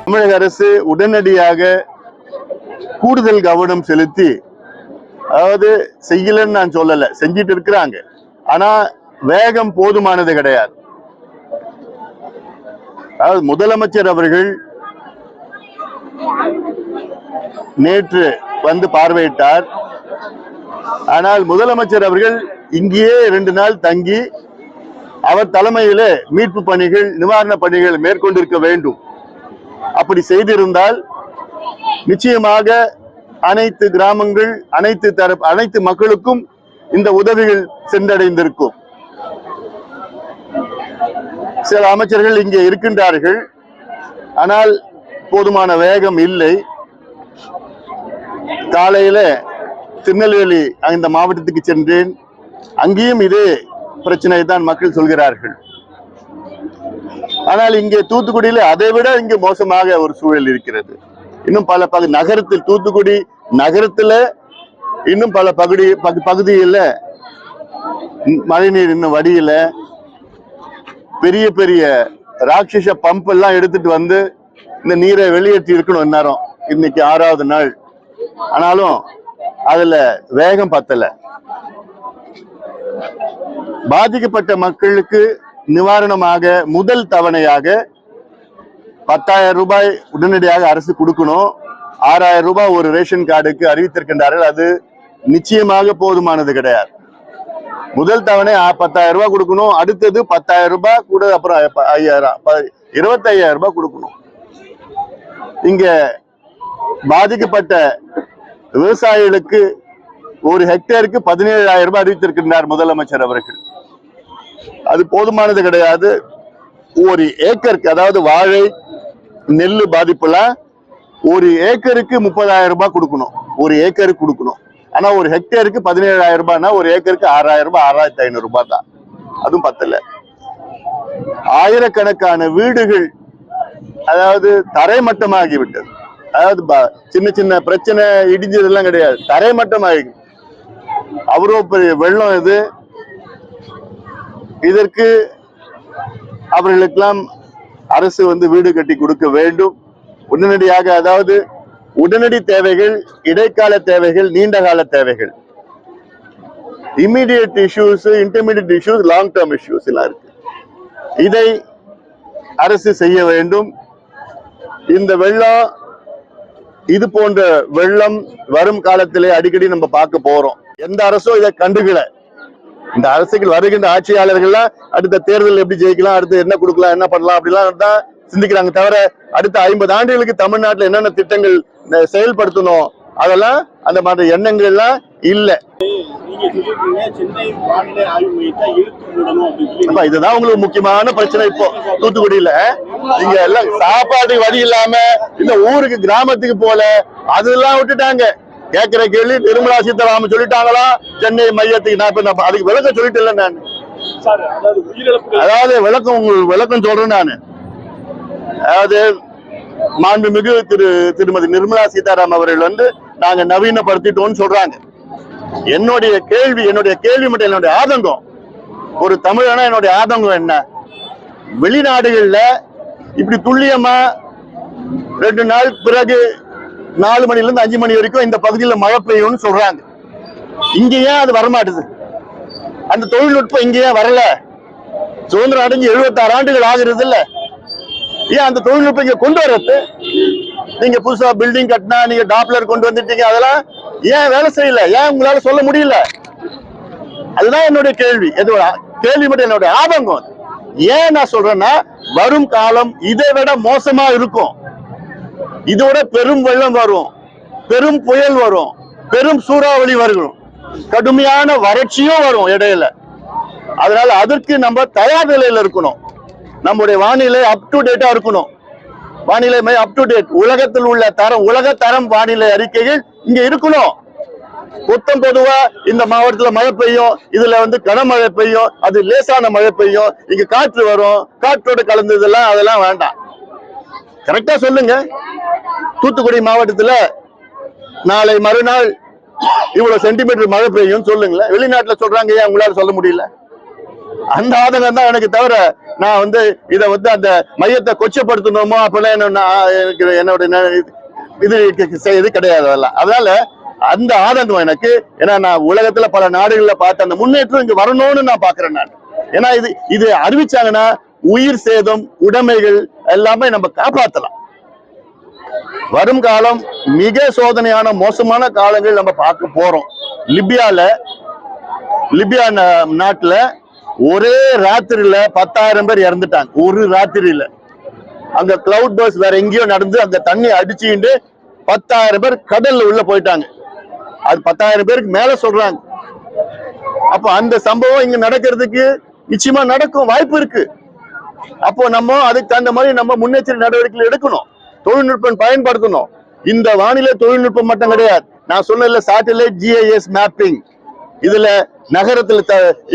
தமிழக அரசு உடனடியாக கூடுதல் கவனம் செலுத்தி, அதாவது செய்யலன்னு நான் சொல்லல, செஞ்சிட்டு இருக்கிறாங்க. ஆனா வேகம் போதுமானது கிடையாது. அதாவது முதலமைச்சர் அவர்கள் நேற்று வந்து பார்வையிட்டார். ஆனால் முதலமைச்சர் அவர்கள் இங்கேயே 2 நாள் தங்கி அவர் தலைமையில மீட்பு பணிகள், நிவாரண பணிகள் மேற்கொண்டிருக்க வேண்டும். அப்படி செய்திருந்தால் நிச்சயமாக அனைத்து கிராமங்கள், அனைத்து மக்களுக்கும் இந்த உதவிகள் சென்றடைந்திருக்கும். சில அமைச்சர்கள் இங்கே இருக்கின்றார்கள், ஆனால் போதுமான வேகம் இல்லை. காலையில திருநெல்வேலி இந்த மாவட்டத்துக்கு சென்றேன். அங்கேயும் இதே பிரச்சனை தான் மக்கள் சொல்கிறார்கள். ஆனால் இங்கே தூத்துக்குடியில அதை விட இங்கே மோசமாக ஒரு சூழல் இருக்கிறது. இன்னும் பல நகரத்தில், தூத்துக்குடி நகரத்துல இன்னும் பல பகுதியில் மழைநீர் இன்னும் வடியில, பெரிய பெரிய ராட்சச பம்ப் எல்லாம் எடுத்துட்டு வந்து இந்த நீரை வெளியேற்றி இருக்கணும் நேரம். இன்னைக்கு 6வது நாள், ஆனாலும் அதுல வேகம் பத்தல. பாதிக்கப்பட்ட மக்களுக்கு நிவாரணமாக முதல் தவணையாக 10,000 ரூபாய் உடனடியாக அரசு கொடுக்கணும். 6,000 ரூபாய் ஒரு ரேஷன் கார்டுக்கு அறிவித்திருக்கின்றார்கள். அது நிச்சயமாக போதுமானது கிடையாது. முதல் தவணை 10,000 ரூபாய் கொடுக்கணும். அடுத்தது 10,000 ரூபாய் கூட, அப்புறம் 25,000 ரூபாய் கொடுக்கணும். இங்க பாதிக்கப்பட்ட விவசாயிகளுக்கு ஒரு ஹெக்டேருக்கு 17,000 ரூபாய் அறிவித்திருக்கின்றார் முதலமைச்சர் அவர்கள். அது போதுமானது கிடையாது. ஒரு ஏக்கருக்கு, அதாவது வாழை, நெல்லு பாதிப்புலாம் ஒரு ஏக்கருக்கு 30,000 ரூபாய் கொடுக்கணும். ஒரு ஏக்கருக்கு கொடுக்கணும். ஆனா ஒரு ஹெக்டேருக்கு 17,000 ரூபாய்னா ஒரு ஏக்கருக்கு 6,000 ரூபாய், 6,500 ரூபாய் தான். அதுவும் பத்தல. ஆயிரக்கணக்கான வீடுகள் அதாவது தரைமட்டமாகிவிட்டது. அதாவது சின்ன சின்ன பிரச்சனை இடிஞ்சதெல்லாம் கிடையாது, தரைமட்டமாகி அவ்வளோ பெரிய வெள்ளம் இது. இதற்கு அவர்களுக்கெல்லாம் அரசு வீடு கட்டி கொடுக்க வேண்டும் உடனடியாக. அதாவது உடனடி தேவைகள், இடைக்கால தேவைகள், நீண்ட கால தேவைகள், immediate issues, intermediate issues, long term issues எல்லாம் இருக்கு. இதை அரசு செய்ய வேண்டும். இந்த வெள்ளம், இது போன்ற வெள்ளம் வரும் காலத்திலே அடிக்கடி நம்ம பார்க்க போறோம். எந்த அரசும் இதை கண்டுக்கல. இந்த அரசுகள், வருகின்ற ஆட்சியாளர்கள்லாம் அடுத்த தேர்தல் எப்படி ஜெயிக்கலாம், அடுத்து என்ன கொடுக்கலாம், என்ன பண்ணலாம் அப்படிலாம் தான் சிந்திக்கிறாங்க. தவிர அடுத்த 50 ஆண்டுகளுக்கு தமிழ்நாட்டில் என்னென்ன திட்டங்கள் செயல்படுத்தணும், அதெல்லாம் அந்த மாதிரி எண்ணங்கள் எல்லாம் இல்ல. இதுதான் உங்களுக்கு முக்கியமான பிரச்சனை இப்போ தூத்துக்குடியில. இங்க எல்லாம் சாப்பாடு வழி இல்லாம இந்த ஊருக்கு, கிராமத்துக்கு போல அதெல்லாம் விட்டுட்டாங்க. கேட்கிற கேள்வி நிர்மலா சீதாராமன் சொல்லிட்டாங்களா சென்னை மையத்துக்கு? நான் இப்ப அதுக்கு விளக்கம் சொல்லிட்டு இல்லை நான். அதாவது விளக்கம் சொல்றேன் நான். அதாவது மாண்புமிகு திருமதி நிர்மலா சீதாராமன் அவர்கள் நாங்க நவீனப்படுத்திட்டோம்னு சொல்றாங்க. என்னுடைய கேள்வி மட்டும், என்னுடைய ஆதங்கம், ஒரு தமிழனா என்னுடைய ஆதங்கம் என்ன, வெளிநாடுகள்ல இப்படி துல்லியமா 2 நாள் பிறகு 4 மணில இருந்து 5 மணி வரைக்கும் இந்த பகுதியில் மழை பெய்யும்னு சொல்றாங்க. இங்க ஏன் அது வரமாட்டுது? அந்த தொழில்நுட்பம் இங்க ஏன் வரல? சுதந்திரம் அடைஞ்சு 76 ஆண்டுகள் ஆகிறது இல்ல. ஏன் அந்த தொழில்நுட்பம் இங்க கொண்டு வர்றது? நீங்க புதுசா பில்டிங் கட்டினா, நீங்க டாப்லர் கொண்டு வந்துட்டீங்க, அதெல்லாம் ஏன் வேலை செய்யல? ஏன் உங்களால சொல்ல முடியல? அதுதான் என்னுடைய கேள்வி. கேள்வி மட்டும், என்னுடைய ஆதங்கம். ஏன் நான் சொல்றேன்னா, வரும் காலம் இதை விட மோசமா இருக்கும். இதோட பெரும் வெள்ளம் வரும், பெரும் புயல் வரும், பெரும் சூறாவளி வரும், கடுமையான வறட்சியும் வரும் இடையில. அதனால அதற்கு நம்ம தயார் நிலையில இருக்கணும். நம்முடைய வானிலை அப் டு டேட்டா இருக்கணும். வானிலை அப் டு டேட், உலகத்தில் உள்ள தரம், உலக தரம் வானிலை அறிக்கைகள் இங்க இருக்கணும். மொத்தம் பொதுவா இந்த மாவட்டத்துல மழை பெய்யும், இதுல கனமழை பெய்யும், அது லேசான மழை பெய்யும், இங்க காற்று வரும், காற்றோட கலந்ததெல்லாம் அதெல்லாம் வேண்டாம். கரெக்டா சொல்லுங்க. தூத்துக்குடி மாவட்டத்துல நாளை மறுநாள் இவ்வளவு சென்டிமீட்டர் மழை பெய்யும் சொல்லுங்களேன். வெளிநாட்டுல சொல்றாங்க, ஏன் உங்களால சொல்ல முடியல? அந்த ஆதங்கம் தான் எனக்கு தவிர நான் வந்து இதை வந்து அந்த மையத்தை கொச்சப்படுத்தணுமோ அப்பெல்லாம் எனக்கு என்னோட இது கிடையாது அதெல்லாம். அதனால அந்த ஆதங்கம் எனக்கு, ஏன்னா நான் உலகத்துல பல நாடுகள்ல பார்த்த அந்த முன்னேற்றம் இங்க வரணும்னு நான் பாக்குறேன் நான். ஏன்னா இது அறிவிச்சாங்கன்னா உயிர் சேதம் உடைமைகள் எல்லாமே நம்ம காப்பாத்தலாம். வரும் காலம் மிக சோதனையான மோசமான காலங்கள் நம்ம பார்க்க போறோம். லிபியா நாட்டுல ஒரே ராத்திரியில 10,000 பேர் இறந்துட்டாங்க. ஒரு ராத்திரியில அங்க கிளவுட் பர்ஸ் வேற எங்கேயோ நடந்து அங்க தண்ணி அடிச்சுட்டு 10,000 பேர் கடல்ல உள்ள போயிட்டாங்க. அது 10,000 பேருக்கு மேல சொல்றாங்க. அப்ப அந்த சம்பவம் இங்க நடக்கிறதுக்கு நிச்சயமா நடக்கும் வாய்ப்பு இருக்கு. அப்போ நம்ம அதுக்கு தகுந்த மாதிரி நம்ம முன்னெச்சரிக்கை நடவடிக்கைகள் எடுக்கணும், தொழில்நுட்பம் பயன்படுத்தணும். இந்த வானிலை தொழில்நுட்பம் மட்டும் கிடையாது, நான் சொன்ன சேட்டலைட் GIS மேப்பிங். இதுல நகரத்துல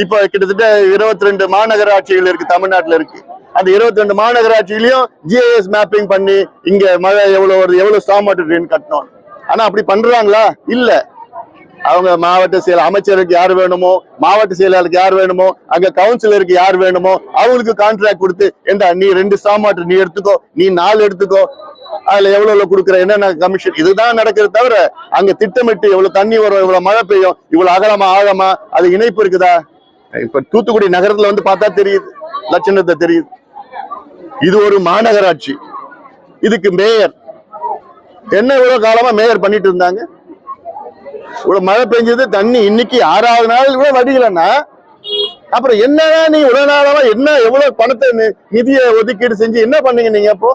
இப்ப கிட்டத்தட்ட 22 மாநகராட்சிகள் இருக்கு தமிழ்நாட்டுல இருக்கு. அந்த 22 மாநகராட்சியிலையும் GIS மேப்பிங் பண்ணி இங்க மழை எவ்வளவு வருது, எவ்வளவு ஸ்டாம் வாட்டர் ட்ரெயின் கட்டணும். ஆனா அப்படி பண்றாங்களா? இல்ல. அவங்க மாவட்ட செயலர் அமைச்சருக்கு யார் வேணுமோ, மாவட்ட செயலாளருக்கு யார் வேணுமோ, அங்க கவுன்சிலருக்கு யார் வேணுமோ அவங்களுக்கு கான்ட்ராக்ட் கொடுத்து, ஏண்டா நீ 2 ஸ்டாம் வாட்டர் நீ எடுத்துக்கோ, நீ 4 எடுத்துக்கோ, அதுல எவ்வளவு கொடுக்குற என்னென்ன கமிஷன், இதுதான் நடக்கிறது தவிர அங்க திட்டமிட்டு எவ்வளவு தண்ணி வரும், இவ்வளவு மழை பெய்யும், இவ்வளவு அகலமா ஆழமா அது இணைப்பு இருக்குதா? இப்ப தூத்துக்குடி நகரத்துல வந்து பார்த்தா தெரியுது, லட்சணத்தை தெரியுது. இது ஒரு மாநகராட்சி, இதுக்கு மேயர் என்ன இவ்வளவு காலமா மேயர் பண்ணிட்டு இருந்தாங்க. இவ்வளவு மழை பெஞ்சது, தண்ணி இன்னைக்கு 6வது நாள் இவ்வளவு வடிகலன்னா அப்புறம் என்னன்னா நீ இவ்வளவு நாளமா என்ன எவ்வளவு பணத்தை நிதியை ஒதுக்கீடு செஞ்சு என்ன பண்ணீங்க நீங்க அப்போ?